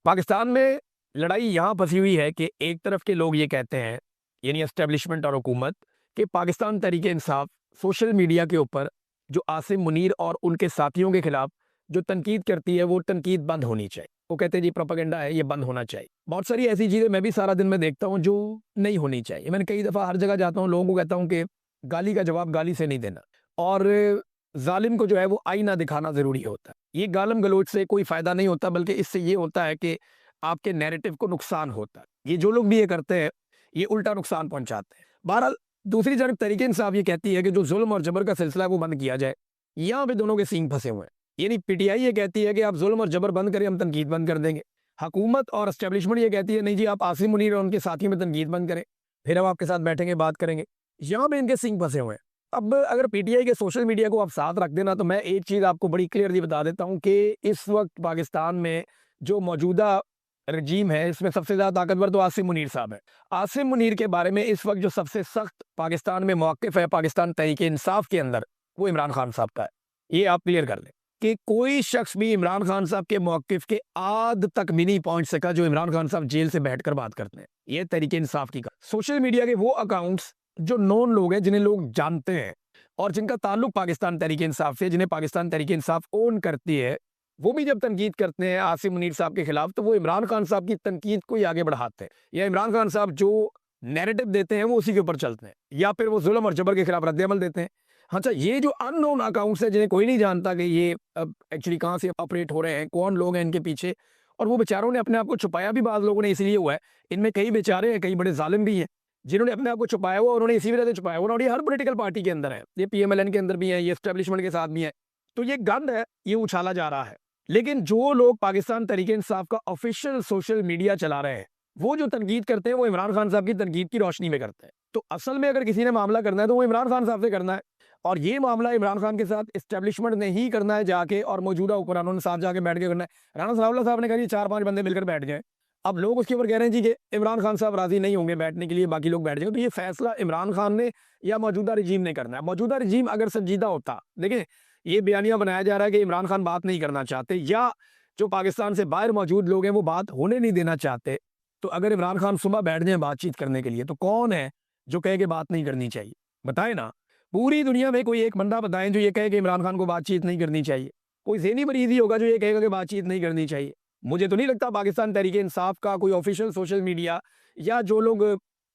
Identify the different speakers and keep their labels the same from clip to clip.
Speaker 1: पाकिस्तान में लड़ाई यहाँ फंसी हुई है कि एक तरफ के लोग ये कहते हैं, यानी एस्टेब्लिशमेंट और हुकूमत, कि पाकिस्तान तहरीक-ए-इंसाफ सोशल मीडिया के ऊपर जो आसिम मुनीर और उनके साथियों के खिलाफ जो तनकीद करती है, वो तनकीद बंद होनी चाहिए। वो कहते हैं जी प्रोपेगेंडा है, ये बंद होना चाहिए। बहुत सारी ऐसी चीज़ें मैं भी सारा दिन में देखता हूँ जो नहीं होनी चाहिए। मैंने कई दफ़ा हर जगह जाता हूँ, लोगों को कहता हूँ कि गाली का जवाब गाली से नहीं देना, और ज़ालिम को जो है वो आईना दिखाना ज़रूरी होता है। ये गालम गलोच से कोई फ़ायदा नहीं होता, बल्कि इससे ये होता है कि आपके नैरेटिव को नुकसान होता है। ये जो लोग भी ये करते हैं, ये उल्टा नुकसान पहुँचाते हैं। बहरहाल दूसरी जानब तहरीक-ए-इंसाफ ये कहती है कि जो ज़ुल्म और जबर का सिलसिला है वो बंद किया जाए। यहाँ पे दोनों के सींग फँसे हुए हैं। यानी पीटीआई ये कहती है कि आप ज़ुल्म और जबर बंद करें, हम तनकीद बंद कर देंगे। हुकूमत और एस्टेब्लिशमेंट ये कहती है नहीं जी, आप आसिम मुनीर और उनके साथियों में तनकीद बंद करें, फिर हम आपके साथ बैठेंगे, बात करेंगे। यहाँ पे इनके सींग फँसे हुए हैं। अब अगर पीटीआई के सोशल मीडिया को आप साथ रख देना, तो मैं एक चीज़ आपको बड़ी क्लियरली बता देता हूँ कि इस वक्त पाकिस्तान में जो मौजूदा रजीम है, इसमें सबसे ज़्यादा ताकतवर तो आसिम मुनीर साहब है। आसिम मुनीर के बारे में इस वक्त जो सबसे सख्त पाकिस्तान में मौक़िफ़ है, पाकिस्तान तहरीक-ए-इंसाफ के अंदर, वो इमरान खान साहब का है। ये आप क्लियर कर लें कि कोई शख्स भी इमरान खान साहब के मौक़िफ़ के आद तक भी नहीं पहुँच सका जो इमरान खान साहब जेल से बैठकर बात करते हैं। ये तहरीक-ए-इंसाफ की सोशल मीडिया के वो अकाउंट्स जो नोन लोग हैं, जिन्हें लोग जानते हैं और जिनका ताल्लुक पाकिस्तान तहरीक-ए-इंसाफ से, जिन्हें पाकिस्तान तहरीक-ए-इंसाफ ओन करती है, वो भी जब तनकीद करते हैं आसिम मुनीर साहब के खिलाफ, तो वो इमरान खान साहब की तनकीद को ही आगे बढ़ाते हैं, या इमरान खान साहब जो नैरेटिव देते हैं वो उसी के ऊपर चलते हैं, या फिर वो जुल्म और जबर के खिलाफ रद्द-ए-अमल देते हैं। अच्छा, ये जो अननोन अकाउंट्स हैं, जिन्हें कोई नहीं जानता कि ये एक्चुअली कहाँ से ऑपरेट हो रहे हैं, कौन लोग हैं इनके पीछे, और वो बेचारों ने अपने आप को छुपाया भी बाज़ लोगों ने इसलिए हुआ है। इनमें कई बेचारे हैं, कई बड़े ज़ालिम भी हैं, जिन्होंने अपने आप को छुपाया हुआ, उन्होंने इसी वजह से छुपाया हुआ, और ये हर पॉलिटिकल पार्टी के अंदर है। ये पीएमएलएन के अंदर भी है, ये एस्टेब्लिशमेंट के साथ भी है। तो ये गंद है, ये उछाला जा रहा है। लेकिन जो लोग पाकिस्तान तहरीक-ए-इंसाफ का ऑफिशियल सोशल मीडिया चला रहे हैं, वो जो तनकीद करते हैं, वो इमरान खान साहब की तनकीद की रोशनी में करते हैं। तो असल में अगर किसी ने मामला करना है, तो वो इमरान खान साहब से करना है, और ये मामला इमरान खान के साथ एस्टेब्लिशमेंट ने ही करना है जाके, और मौजूदा हुक्मरानों ने साथ जाके बैठ के करना है। राणा सनाउल्लाह साहब ने कहा, 4-5 बंदे मिलकर बैठ जाएँ। अब लोग उसके ऊपर कह रहे हैं जी कि इमरान खान साहब राज़ी नहीं होंगे बैठने के लिए, बाकी लोग बैठ जाएंगे। तो ये फैसला इमरान खान ने या मौजूदा रजीम ने करना है। मौजूदा रजीम अगर संजीदा होता, देखिए ये बयानिया बनाया जा रहा है कि इमरान खान बात नहीं करना चाहते, या जो पाकिस्तान से बाहर मौजूद लोग हैं वो बात होने नहीं देना चाहते। तो अगर इमरान खान सुबह बैठ जाए बातचीत करने के लिए, तो कौन है जो कहे कि बात नहीं करनी चाहिए? बताएं ना। पूरी दुनिया में कोई एक बंदा बताएं जो ये कहे कि इमरान खान को बातचीत नहीं करनी चाहिए। कोई ज़हनी मरीज़ ही होगा जो ये कहेगा कि बातचीत नहीं करनी चाहिए। मुझे तो नहीं लगता पाकिस्तान तहरीक-ए-इंसाफ का कोई ऑफिशियल सोशल मीडिया, या जो लोग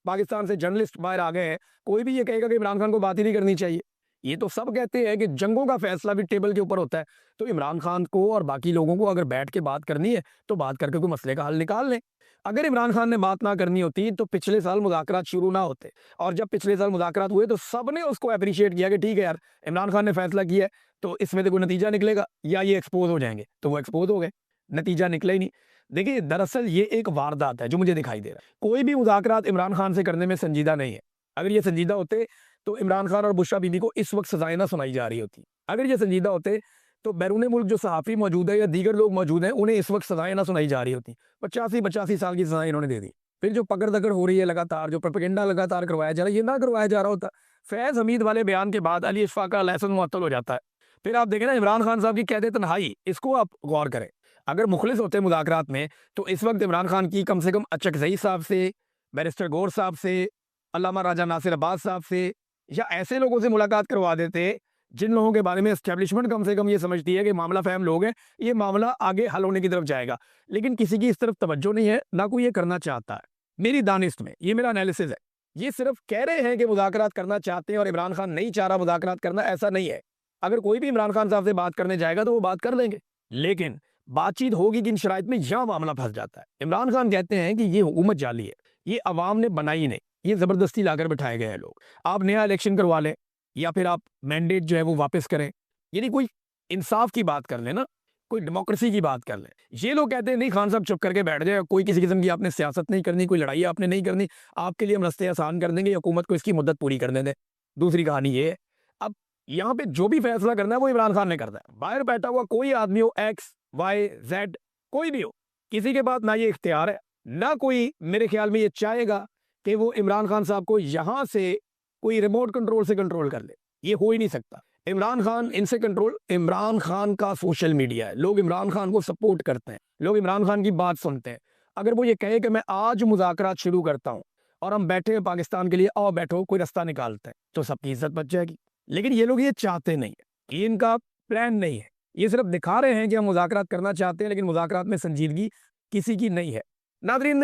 Speaker 1: पाकिस्तान से जर्नलिस्ट बाहर आ गए हैं, कोई भी ये कहेगा कि इमरान खान को बात ही नहीं करनी चाहिए। ये तो सब कहते हैं कि जंगों का फैसला भी टेबल के ऊपर होता है। तो इमरान खान को और बाकी लोगों को अगर बैठ के बात करनी है, तो बात करके कोई मसले का हल निकाल लें। अगर इमरान खान ने बात ना करनी होती, तो पिछले साल मुज़ाकरात शुरू ना होते, और जब पिछले साल मुज़ाकरात हुए, तो सबने उसको एप्रिशिएट किया कि ठीक है यार, इमरान खान ने फैसला किया है, तो इसमें तो कोई नतीजा निकलेगा, या ये एक्सपोज़ हो जाएँगे। तो वो एक्सपोज़ हो गए, नतीजा निकला ही नहीं। देखिए, दरअसल ये एक वारदात है जो मुझे दिखाई दे रहा है। कोई भी मुज़ाकरात इमरान खान से करने में संजीदा नहीं है। अगर ये संजीदा होते, तो इमरान खान और बुशरा बीबी को इस वक्त सजाएं ना सुनाई जा रही होती। अगर ये संजीदा होते, तो बैरून मुल्क जो सहाफ़ी मौजूद है या दीगर लोग मौजूद हैं, उन्हें इस वक्त सजाएं ना सुनाई जा रही होती। 85-85 साल की सजाएं इन्होंने दे दी। फिर जो पकड़-दकड़ हो रही है लगातार, जो प्रोपेगेंडा लगातार करवाया जा रहा है, ये ना करवाया जा रहा होता। फैज़ हमीद वाले बयान के बाद अली अशफाक का लाइसेंस मुअत्तल हो जाता है। फिर आप देखें ना, इमरान खान साहब की कैद तन्हाई, इसको आप गौर करें। अगर मुखलिस होते मुज़ाकरात में, तो इस वक्त इमरान खान की कम से कम अचकज़ई साहब से, बैरिस्टर गौर साहब से, अल्लामा राजा नासिर अब्बास साहब से, या ऐसे लोगों से मुलाकात करवा देते, जिन लोगों के बारे में एस्टेब्लिशमेंट कम से कम ये समझती है कि मामला फ़हम लोग हैं, ये मामला आगे हल होने की तरफ जाएगा। लेकिन किसी की इस तरफ तवज्जो नहीं है, ना कोई ये करना चाहता है। मेरी दानिश में, ये मेरा एनालिसिस है। ये सिर्फ कह रहे हैं कि मुज़ाकरात करना चाहते हैं, और इमरान खान नहीं चाह रहा मुज़ाकरात करना, ऐसा नहीं है। अगर कोई भी इमरान खान साहब से बात करने जाएगा, तो वो बात कर लेंगे। लेकिन बातचीत होगी किन शराइत में, यहाँ मामला फँस जाता है। इमरान खान कहते हैं कि ये हुकूमत जाली है, ये अवाम ने बनाई नहीं, ये ज़बरदस्ती लाकर बिठाए गए हैं लोग। आप नया इलेक्शन करवा लें, या फिर आप मैंडेट जो है वो वापस करें, यानी कोई इंसाफ की बात कर लें ना, कोई डेमोक्रेसी की बात कर लें। ये लोग कहते हैं नहीं, खान साहब चुप करके बैठ जाए, कोई किसी किस्म की आपने सियासत नहीं करनी, कोई लड़ाई आपने नहीं करनी, आपके लिए हम रास्ते आसान कर देंगे, हुकूमत को इसकी मुद्दत पूरी करने दें। दूसरी कहानी ये है, अब यहाँ पे जो भी फैसला करना है वो इमरान खान ने करना है। बाहर बैठा हुआ कोई आदमी हो, एक्स वाई जेड कोई भी हो, किसी के पास ना ये इख्तियार है, ना कोई मेरे ख्याल में ये चाहेगा कि वो इमरान खान साहब को यहाँ से कोई रिमोट कंट्रोल से कंट्रोल कर ले। ये हो ही नहीं सकता। इमरान खान इनसे कंट्रोल, इमरान खान का सोशल मीडिया है, लोग इमरान खान को सपोर्ट करते हैं, लोग इमरान खान की बात सुनते हैं। अगर वो ये कहे कि मैं आज मुज़ाकरात शुरू करता हूँ और हम बैठे हैं पाकिस्तान के लिए, आओ बैठो, कोई रास्ता निकालते हैं, तो सबकी इज्जत बच जाएगी। लेकिन ये लोग ये चाहते नहीं है, ये इनका प्लान नहीं है, ये सिर्फ दिखा रहे हैं कि हम मुज़ाकरात करना चाहते हैं, लेकिन मुज़ाकरात में संजीदगी किसी की नहीं है। नाज़रीन,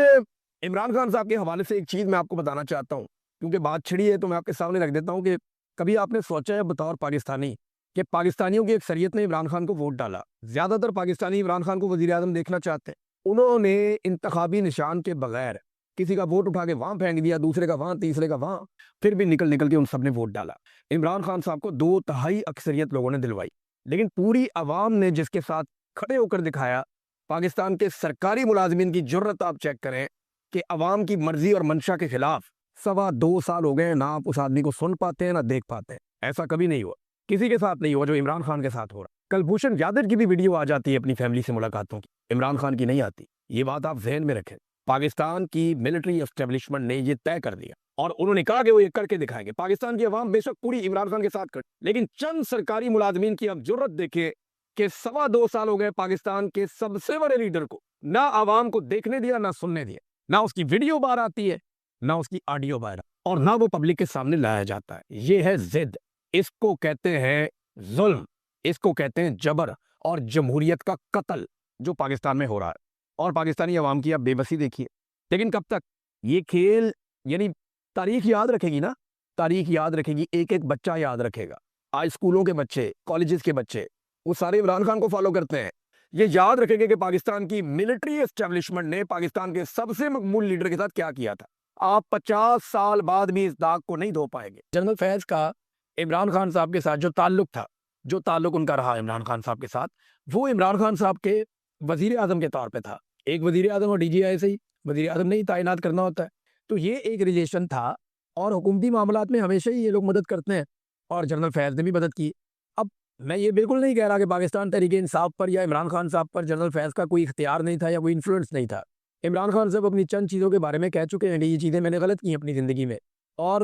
Speaker 1: इमरान खान साहब के हवाले से एक चीज़ मैं आपको बताना चाहता हूँ, क्योंकि बात छिड़ी है तो मैं आपके सामने रख देता हूँ कि कभी आपने सोचा है बतौर पाकिस्तानी कि पाकिस्तानियों की अक्सरियत ने इमरान खान को वोट डाला, ज़्यादातर पाकिस्तानी इमरान खान को वज़ीर आज़म देखना चाहते हैं। उन्होंने इंतखाबी निशान के बगैर किसी का वोट उठा के वहाँ फेंक दिया, दूसरे का वहाँ, तीसरे का वहाँ, फिर भी निकल निकल के उन सब ने वोट डाला। इमरान खान साहब को 2/3 अक्सरियत लोगों ने दिलवाई, लेकिन पूरी आवाम ने जिसके साथ खड़े होकर दिखाया, पाकिस्तान के सरकारी मुलाजमीन की जुर्रत आप चेक करें कि अवाम की मर्जी और मंशा के खिलाफ 2.25 साल हो गए, ना आप उस आदमी को सुन पाते हैं ना देख पाते हैं। ऐसा कभी नहीं हुआ, किसी के साथ नहीं हुआ जो इमरान खान के साथ हो रहा। कलभूषण यादव की भी वीडियो आ जाती है अपनी फैमिली से मुलाकातों की, इमरान खान की नहीं आती। ये बात आप जहन में रखें। पाकिस्तान की मिलिट्री एस्टेब्लिशमेंट ने ये तय कर दिया और उन्होंने कहा कि वो ये करके दिखाएंगे। पाकिस्तान की अवाम बेशक पूरी इमरान खान के साथ कर, लेकिन चंद सरकारी मुलाजमीन की अब जुर्रत देखे कि 2.25 साल हो गए पाकिस्तान के सबसे बड़े लीडर को ना आवाम को देखने दिया, ना सुनने दिया, ना उसकी वीडियो बाहर आती है, ना उसकी ऑडियो बाहर, और ना वो पब्लिक के सामने लाया जाता है। ये है जिद, इसको कहते हैं जुल्म, इसको कहते हैं जबर और जमहूरियत का कत्ल जो पाकिस्तान में हो रहा है। और पाकिस्तानी अवाम की आप बेबसी देखिए। लेकिन कब तक ये खेल, यानी तारीख याद रखेगी ना, तारीख याद रखेगी, एक एक बच्चा याद रखेगा। आज स्कूलों के बच्चे, कॉलेजेस के बच्चे, वो सारे इमरान खान को फॉलो करते हैं। ये याद रखेंगे कि पाकिस्तान की मिलिट्री एस्टेब्लिशमेंट ने पाकिस्तान के सबसे मकबूल लीडर के साथ क्या किया था। आप 50 साल बाद भी इस दाग को नहीं धो पाएंगे। जनरल फैज का इमरान खान साहब के साथ जो ताल्लुक था, जो ताल्लुक उनका रहा इमरान खान साहब के साथ, वो इमरान खान साहब के वजीर आजम के तौर पे था। एक वजीर आजम और डीजीआई से ही वजीर आजम ने ही तैनात करना होता है, तो ये एक रिलेशन था। और हुकूमती मामलात में हमेशा ही ये लोग मदद करते हैं और जनरल फैज ने भी मदद की। अब मैं ये बिल्कुल नहीं कह रहा कि पाकिस्तान तहरीक इंसाफ पर या इमरान खान साहब पर जनरल फैज का कोई इख्तियार नहीं था या कोई इन्फ्लुएंस नहीं था। इमरान खान साहब अपनी चंद चीज़ों के बारे में कह चुके हैं कि ये चीज़ें मैंने गलत की अपनी ज़िंदगी में, और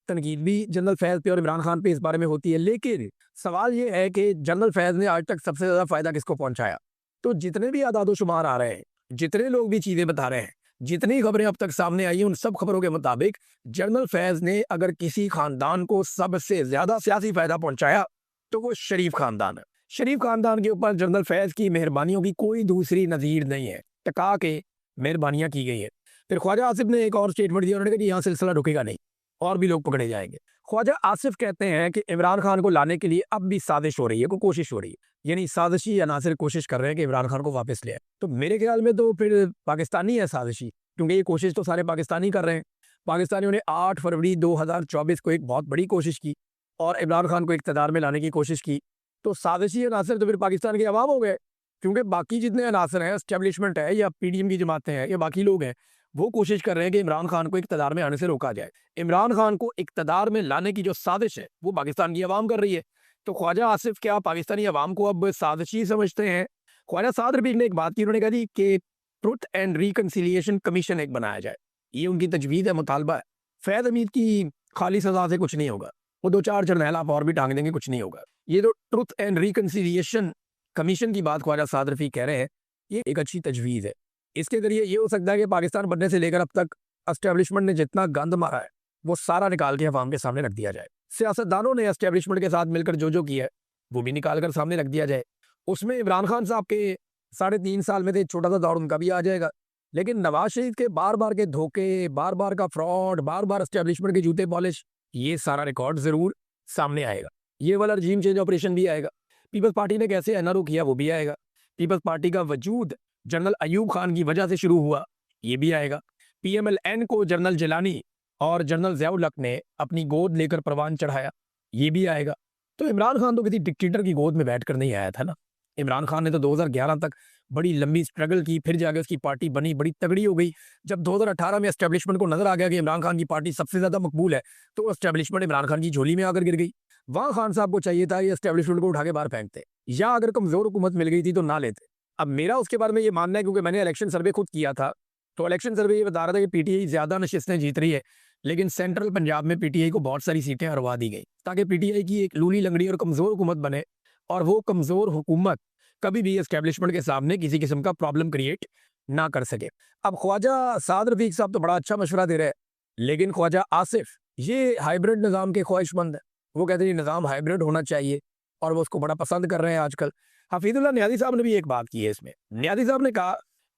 Speaker 1: तनकीद भी जनरल फैज पे और इमरान खान पे इस बारे में होती है। लेकिन सवाल ये है कि जनरल फैज ने आज तक सबसे ज़्यादा फ़ायदा किसको पहुँचाया? तो जितने भी आदादोशुमार आ रहे हैं, जितने लोग भी चीज़ें बता रहे हैं, जितनी खबरें अब तक सामने आई हैं, उन सब खबरों के मुताबिक जनरल फैज ने अगर किसी खानदान को सबसे ज़्यादा सियासी फ़ायदा पहुँचाया तो वो शरीफ खानदान है। शरीफ खानदान के ऊपर जनरल फैज की मेहरबानियों की कोई दूसरी नज़ीर नहीं है, टका के मेहरबानियाँ की गई है। फिर ख्वाजा आसिफ ने एक और स्टेटमेंट दिया, उन्होंने कहा कि यहाँ सिलसिला रुकेगा नहीं और भी लोग पकड़े जाएंगे। ख्वाजा आसिफ कहते हैं कि इमरान खान को लाने के लिए अब भी साजिश हो रही है, कोई कोशिश हो रही है, यानी साजिशी अनासिर कोशिश कर रहे हैं कि इमरान खान को वापस ले आए। तो मेरे ख्याल में तो फिर पाकिस्तानी है साजिशी, क्योंकि ये कोशिश तो सारे पाकिस्तानी कर रहे हैं। पाकिस्तानियों ने 8 फरवरी 2024 को एक बहुत बड़ी कोशिश की और इमरान खान को इक़्तिदार में लाने की कोशिश की। तो साजिशी अनासिर तो फिर पाकिस्तान के अवाम हो गए, क्योंकि बाकी जितने अनासिर हैं, एस्टेब्लिशमेंट है या पीडीएम की जमातें हैं या बाकी लोग हैं, वो कोशिश कर रहे हैं कि इमरान खान को इक़्तिदार में आने से रोका जाए। इमरान खान को इक़्तिदार में लाने की जो साजिश है वो पाकिस्तान की अवाम कर रही है। तो ख्वाजा आसिफ क्या पाकिस्तानी अवाम को अब साजिशी समझते हैं? ख्वाजा साद रफीक ने एक बात की, उन्होंने कहा जी कि ट्रुथ एंड रिकन्सिलिएशन कमीशन एक बनाया जाए, ये उनकी तजवीज़ है, मुतालबा है। फैज़ हमीद की खाली सज़ा से कुछ नहीं होगा, वो 2-4 जर्नैल आप और भी टांग देंगे, कुछ नहीं होगा। ये जो ट्रुथ एंड रिकन्सिलिएशन कमीशन की बात ख्वाजा साद रफीक कह रहे हैं, ये एक अच्छी तजवीज़ है। इसके ज़रिए ये हो सकता है कि पाकिस्तान बनने से लेकर अब तक एस्टेब्लिशमेंट ने जितना गंद मारा है वो सारा निकाल के अवाम के सामने रख दिया जाए। सियासतदानों ने एस्टेब्लिशमेंट के साथ मिलकर जो किया है वो भी निकाल कर सामने रख दिया जाए। उसमें इमरान खान साहब के 3.5 साल में थे, छोटा सा दौर उनका भी आ जाएगा। लेकिन नवाज शरीफ के बार बार के धोखे, बार बार का फ्रॉड, बार बार एस्टेब्लिशमेंट के जूते पॉलिश, ये सारा रिकॉर्ड ज़रूर सामने आएगा। ये वाला रजीम चेंज ऑपरेशन भी आएगा। पीपल्स पार्टी ने कैसे एनआरओ किया वो भी आएगा। पीपल्स पार्टी का वजूद जनरल अयूब खान की वजह से शुरू हुआ, ये भी आएगा। पीएमएलएन को जनरल जिलानी और जनरल ज़िया-उल-हक ने अपनी गोद लेकर परवान चढ़ाया, ये भी आएगा। तो इमरान खान तो किसी डिक्टेटर की गोद में बैठकर नहीं आया था ना। इमरान खान ने तो 2011 तक बड़ी लंबी स्ट्रगल की, फिर जाके उसकी पार्टी बनी, बड़ी तगड़ी हो गई। जब 2018 में एस्टेब्लिशमेंट को नजर आ गया कि इमरान खान की पार्टी सबसे ज्यादा मकबूल है, तो एस्टेब्लिशमेंट इमरान खान की झोली में आकर गिर गई। वहां खान साहब को चाहिए था ये एस्टेब्लिशमेंट को उठा के बाहर फेंकते, या अगर कमजोर हुकूमत मिल गई थी तो ना लेते। अब मेरा उसके बारे में ये मानना है, क्योंकि मैंने इलेक्शन सर्वे खुद किया था, तो इलेक्शन सर्वे ये बता रहा था कि पीटीआई ज्यादा नशिस्तें जीत रही है, लेकिन सेंट्रल पंजाब में पीटीआई को बहुत सारी सीटें हरवा दी गई ताकि पीटीआई की एक लूली लंगड़ी और कमज़ोर हुकूमत बने, और वो कमज़ोर हुकूमत कभी भी एस्टेब्लिशमेंट के सामने किसी किस्म का प्रॉब्लम क्रिएट ना कर सके। अब ख्वाजा साद रफीक साहब तो बड़ा अच्छा मशवरा दे रहे हैं, लेकिन ख्वाजा आसिफ ये हाइब्रिड निज़ाम के ख्वाहिशमंद है। वो कहते हैं निज़ाम हाइब्रिड होना चाहिए और वो उसको बड़ा पसंद कर रहे हैं आजकल। हफीजुल्लाह न्याज़ी साहब ने भी एक बात की है इसमें। न्याज़ी साहब ने कहा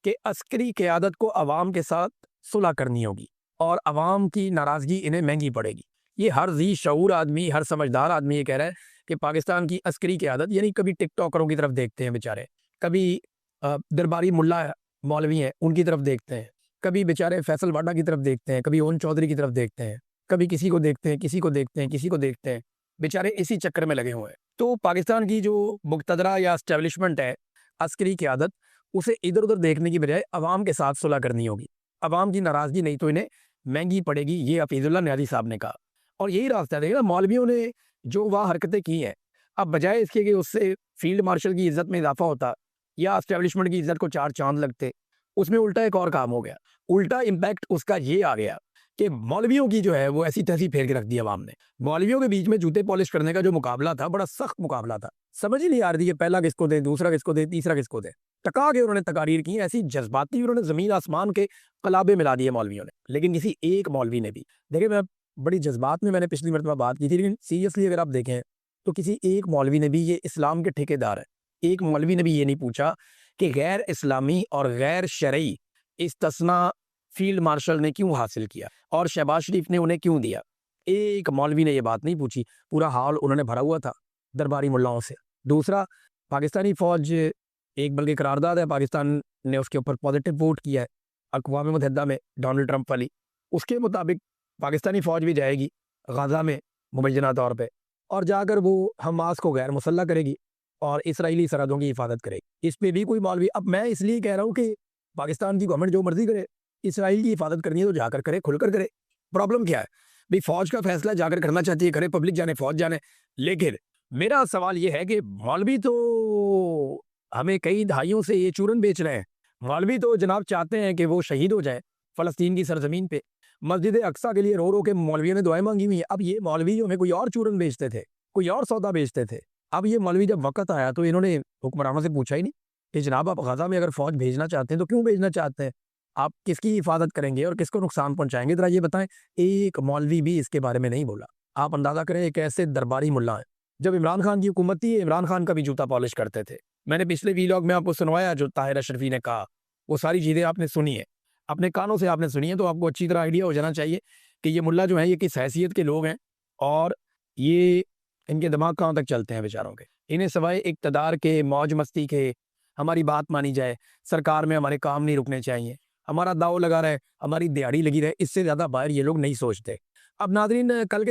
Speaker 1: कि अस्करी क़यादत को अवाम के साथ सुलह करनी होगी और अवाम की नाराज़गी इन्हें महंगी पड़ेगी। ये हर जी शऊर आदमी, हर समझदार आदमी ये कह रहा है कि पाकिस्तान की अस्करी क़यादत, यानी कभी टिकटॉकरों की तरफ देखते हैं बेचारे, कभी दरबारी मुल्ला मौलवी हैं उनकी तरफ देखते हैं, कभी बेचारे फैसल वाडा की तरफ देखते हैं, कभी ओन चौधरी की तरफ देखते हैं, कभी किसी को देखते हैं, किसी को देखते हैं, किसी को देखते हैं, बेचारे इसी चक्कर में लगे हुए हैं। तो पाकिस्तान की जो मुक़तदरा या एस्टेब्लिशमेंट है अस्करी क़यादत, उसे इधर उधर देखने की बजाय अवाम के साथ सुलह करनी होगी। अवाम की नाराज़गी नहीं तो इन्हें महंगी पड़ेगी, ये हफीजुल्लाह न्याज़ी साहब ने कहा। और यही रास्ता देखिए ना, मौलवियों ने जो वह हरकतें की हैं, अब बजाय इसके कि उससे फील्ड मार्शल की इज़्ज़त में इजाफा होता या एस्टेब्लिशमेंट की इज़्ज़त को चार चांद लगते, उसमें उल्टा एक और काम हो गया। उल्टा इम्पैक्ट उसका ये आ गया कि मौलवियों की जो है वो ऐसी तैसी फेर के रख दी अवाम ने। मौलवियों के बीच में जूते पॉलिश करने का जो मुकाबला था, बड़ा सख्त मुकाबला था। समझ ही नहीं आ रही है पहला किसको दें, दूसरा किसको दें, तीसरा किसको दें। टका के उन्होंने तकारीर की, ऐसी जज्बाती उन्होंने ज़मीन आसमान के कलाबे मिला दिए मौलवियों ने। लेकिन किसी एक मौलवी ने भी, देखिए मैं बड़ी जज्बात में मैंने पिछली मरतबा बात की थी, लेकिन सीरियसली अगर आप देखें तो किसी एक मौलवी ने भी, ये इस्लाम के ठेकेदार है, एक मौलवी ने भी ये नहीं पूछा कि गैर इस्लामी और गैर शरई इस्तिस्ना फील्ड मार्शल ने क्यों हासिल किया और शहबाज शरीफ ने उन्हें क्यों दिया। एक मौलवी ने ये बात नहीं पूछी। पूरा हाल उन्होंने भरा हुआ था दरबारी मुल्लाओं से। दूसरा, पाकिस्तानी फ़ौज एक बल्कि करारदाद है, पाकिस्तान ने उसके ऊपर पॉजिटिव वोट किया है अक़वाम मुत्तहिदा में, डोनाल्ड ट्रंप वाली। उसके मुताबिक पाकिस्तानी फ़ौज भी जाएगी गाज़ा में मुबैना तौर पे, और जाकर वो हमास को गैर मुसल्लह करेगी और इसराइली सरहदों की हिफाजत करेगी। इस पे भी कोई मौलवी, अब मैं इसलिए कह रहा हूँ कि पाकिस्तान की गवर्नमेंट जो मर्जी करे, इसराइल की हिफाजत करनी है तो जाकर करे, खुलकर करे। प्रॉब्लम क्या है भाई? फ़ौज का फैसला जाकर करना चाहती है करे, पब्लिक जाने, फ़ौज जाने। लेकिन मेरा सवाल ये है कि मौलवी तो हमें कई दहाइयों से ये चूरन बेच रहे हैं। मौलवी तो जनाब चाहते हैं कि वो शहीद हो जाए फ़लस्तीन की सरज़मीन पे। मस्जिद अक्सा के लिए रो रो के मौलवियों ने दुआएं मांगी हुई हैं। अब ये मौलवी जो हमें कोई और चूरन बेचते थे, कोई और सौदा बेचते थे। अब ये मौलवी जब वक़्त आया तो इन्होंने हुक्मरानों से पूछा ही नहीं कि जनाब आप गाज़ा में अगर फ़ौज भेजना चाहते हैं तो क्यों भेजना चाहते हैं? आप किसकी हिफाजत करेंगे और किसको नुकसान पहुँचाएँगे? ज़रा ये बताएँ। एक मौलवी भी इसके बारे में नहीं बोला। आप अंदाज़ा करें एक ऐसे दरबारी मुल्ला हैं। जब इमरान खान की हुकूमत थी, इमरान खान का भी जूता पॉलिश करते थे। मैंने पिछले वीलॉग में आपको सुनवाया जो ताहिर अशरफी ने कहा, वो सारी चीज़ें आपने सुनी है, अपने कानों से आपने सुनी है, तो आपको अच्छी तरह आइडिया हो जाना चाहिए कि ये मुल्ला जो हैं ये किस हैसियत के लोग हैं और ये इनके दिमाग कहाँ तक चलते हैं बेचारों के। इन्हें सिवाय इक़्तिदार के, मौज मस्ती के, हमारी बात मानी जाए, सरकार में हमारे काम नहीं रुकने चाहिए, हमारा दाव लगा रहे, हमारी दिहाड़ी लगी रहे, इससे ज़्यादा बाहर ये लोग नहीं सोचते। अब नाज़रीन, कल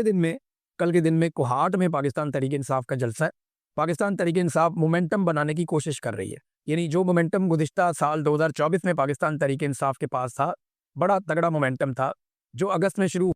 Speaker 1: के दिन में कोहाट में पाकिस्तान तहरीक-ए-इंसाफ का जलसा है। पाकिस्तान तहरीक-ए-इंसाफ मोमेंटम बनाने की कोशिश कर रही है। यानी जो मोमेंटम गुज़िश्ता साल 2024 में पाकिस्तान तहरीक-ए-इंसाफ के पास था, बड़ा तगड़ा मोमेंटम था, जो अगस्त में शुरू